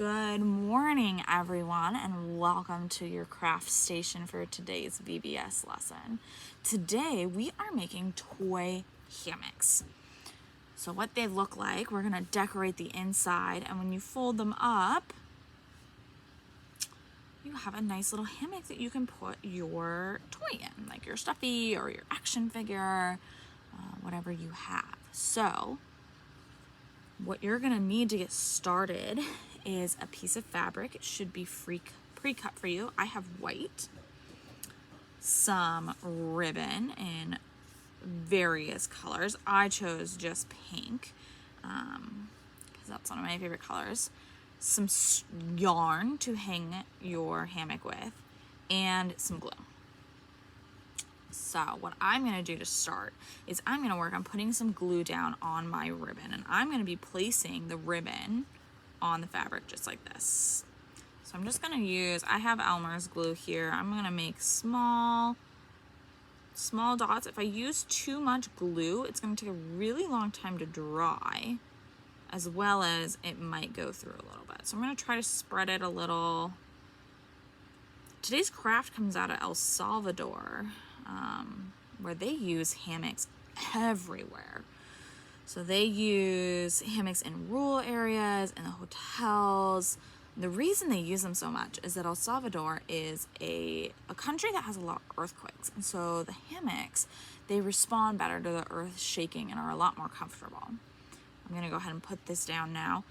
Good morning, everyone, and welcome to your craft station for today's VBS lesson. Today, we are making toy hammocks. So what they look like, we're gonna decorate the inside, and when you fold them up, you have a nice little hammock that you can put your toy in, like your stuffy or your action figure, whatever you have. So what you're gonna need to get started is a piece of fabric. It should be pre-cut for you. I have white, some ribbon in various colors. I chose just pink because that's one of my favorite colors. Some yarn to hang your hammock with, and some glue. So what I'm going to do to start is I'm going to work on putting some glue down on my ribbon, and I'm going to be placing the ribbon on the fabric just like this. So I'm just going to use, I have Elmer's glue here. I'm going to make small dots. If I use too much glue, it's going to take a really long time to dry, as well as it might go through a little bit. So I'm going to try to spread it a little. Today's craft comes out of El Salvador, where they use hammocks everywhere. So they use hammocks in rural areas, in the hotels. The reason they use them so much is that El Salvador is a country that has a lot of earthquakes. And so the hammocks, they respond better to the earth shaking and are a lot more comfortable. I'm gonna go ahead and put this down now.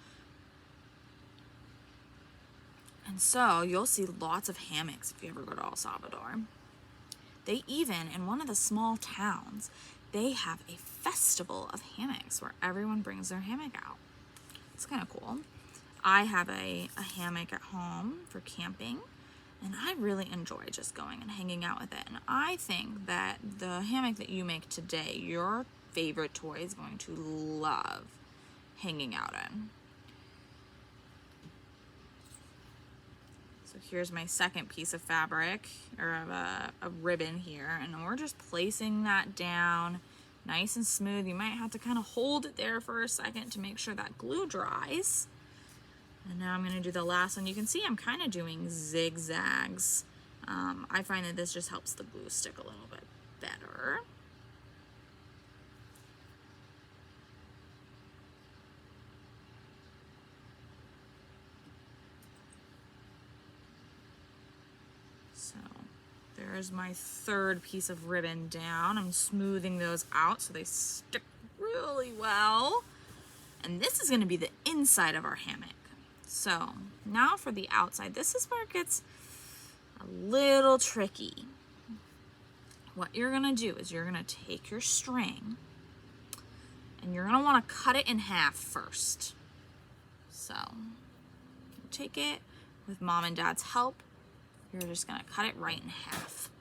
And so you'll see lots of hammocks if you ever go to El Salvador. They even, in one of the small towns, they have a festival of hammocks where everyone brings their hammock out. It's kind of cool. I have a hammock at home for camping, and I really enjoy just going and hanging out with it. And I think that the hammock that you make today, your favorite toy is going to love hanging out in. So here's my second piece of fabric, or of a ribbon here, and we're just placing that down nice and smooth. You might have to kind of hold it there for a second to make sure that glue dries. And now I'm going to do the last one. You can see I'm kind of doing zigzags. I find that this just helps the glue stick a little bit better. So there's my third piece of ribbon down. I'm smoothing those out so they stick really well. And this is going to be the inside of our hammock. So now for the outside, this is where it gets a little tricky. What you're going to do is you're going to take your string and you're going to want to cut it in half first. So take it with mom and dad's help. You're just going to cut it right in half.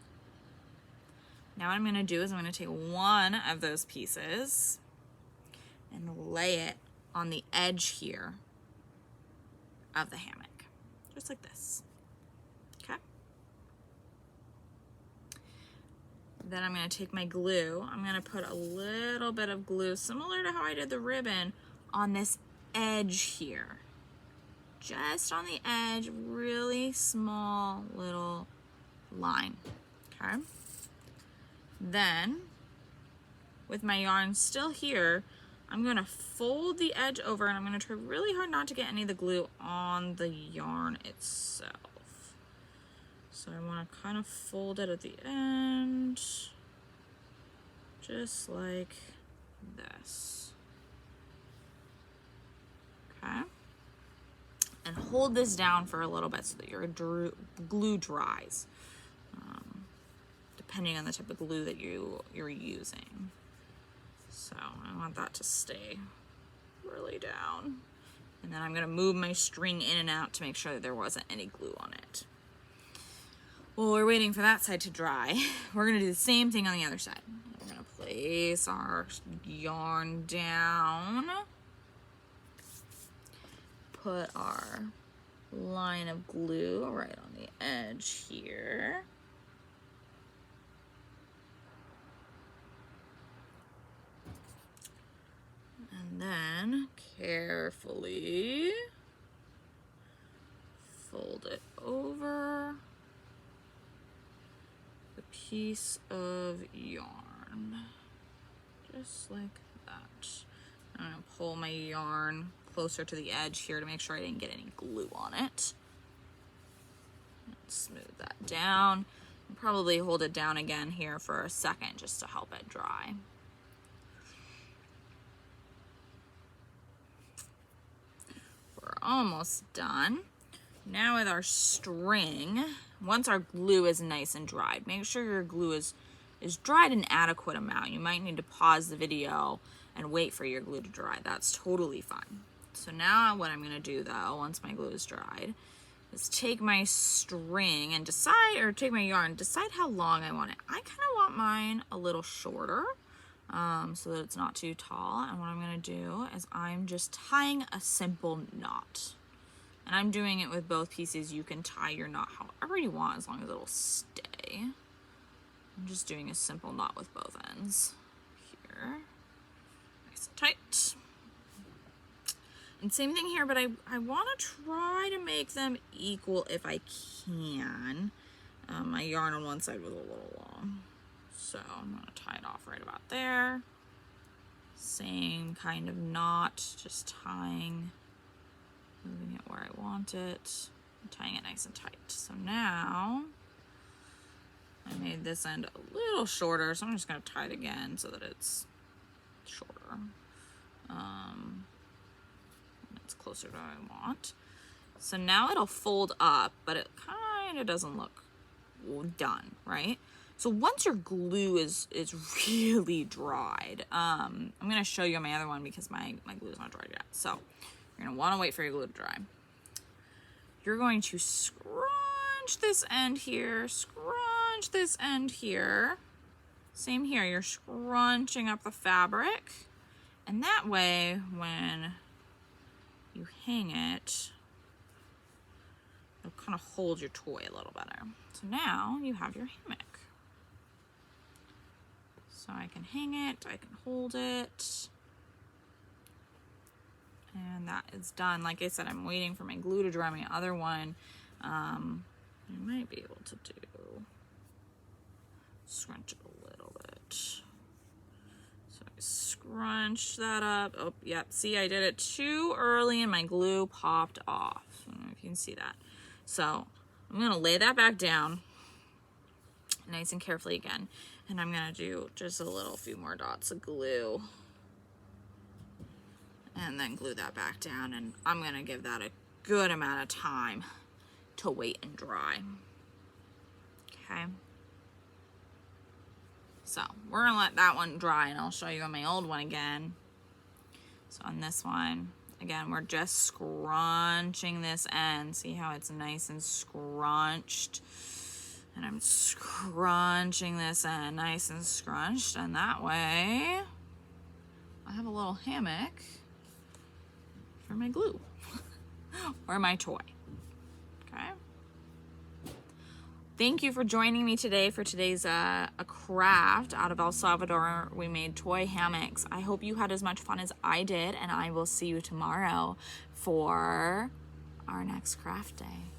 Now what I'm going to do is I'm going to take one of those pieces and lay it on the edge here of the hammock, just like this. Okay. Then I'm going to take my glue. I'm going to put a little bit of glue, similar to how I did the ribbon, on this edge here. Just on the edge, really small little line. Okay. Then, with my yarn still here, I'm going to fold the edge over, and I'm going to try really hard not to get any of the glue on the yarn itself. So I want to kind of fold it at the end, just like this. Okay. And hold this down for a little bit so that your glue dries, depending on the type of glue that you're using. So I want that to stay really down. And then I'm going to move my string in and out to make sure that there wasn't any glue on it. Well, we're waiting for that side to dry. We're going to do the same thing on the other side. We're going to place our yarn down. Put our line of glue right on the edge here. And then carefully fold it over the piece of yarn, just like that. I'm gonna pull my yarn closer to the edge here to make sure I didn't get any glue on it. Smooth that down. Probably hold it down again here for a second just to help it dry. We're almost done. Now with our string, once our glue is nice and dried, make sure your glue is dried an adequate amount. You might need to pause the video and wait for your glue to dry. That's totally fine. So now what I'm gonna do though, once my glue is dried, is take my string and decide, or take my yarn, decide how long I want it. I kind of want mine a little shorter so that it's not too tall. And what I'm gonna do is I'm just tying a simple knot. And I'm doing it with both pieces. You can tie your knot however you want as long as it'll stay. I'm just doing a simple knot with both ends here. Nice and tight. And same thing here, but I want to try to make them equal if I can. My yarn on one side was a little long, so I'm going to tie it off right about there. Same kind of knot, just tying, moving it where I want it, and tying it nice and tight. So now I made this end a little shorter, so I'm just going to tie it again so that it's shorter. It's closer to what I want. So now it'll fold up, but it kind of doesn't look done, right? So once your glue is really dried, I'm going to show you on my other one because my glue is not dried yet. So you're going to want to wait for your glue to dry. You're going to scrunch this end here, scrunch this end here. Same here, you're scrunching up the fabric. And that way, when you hang it, it'll kind of hold your toy a little better. So now you have your hammock. So I can hang it, I can hold it. And that is done. Like I said, I'm waiting for my glue to dry my other one. I might be able to do, scrunch it a little bit. So I scrunch that up. Oh, yep. See, I did it too early and my glue popped off. I don't know if you can see that. So I'm going to lay that back down nice and carefully again. And I'm going to do just a few more dots of glue. And then glue that back down. And I'm going to give that a good amount of time to wait and dry. Okay. So we're gonna let that one dry and I'll show you on my old one again. So on this one, again, we're just scrunching this end. See how it's nice and scrunched? And I'm scrunching this end nice and scrunched. And that way, I have a little hammock for my glue or my toy. Okay. Thank you for joining me today for today's a craft out of El Salvador. We made toy hammocks. I hope you had as much fun as I did, and I will see you tomorrow for our next craft day.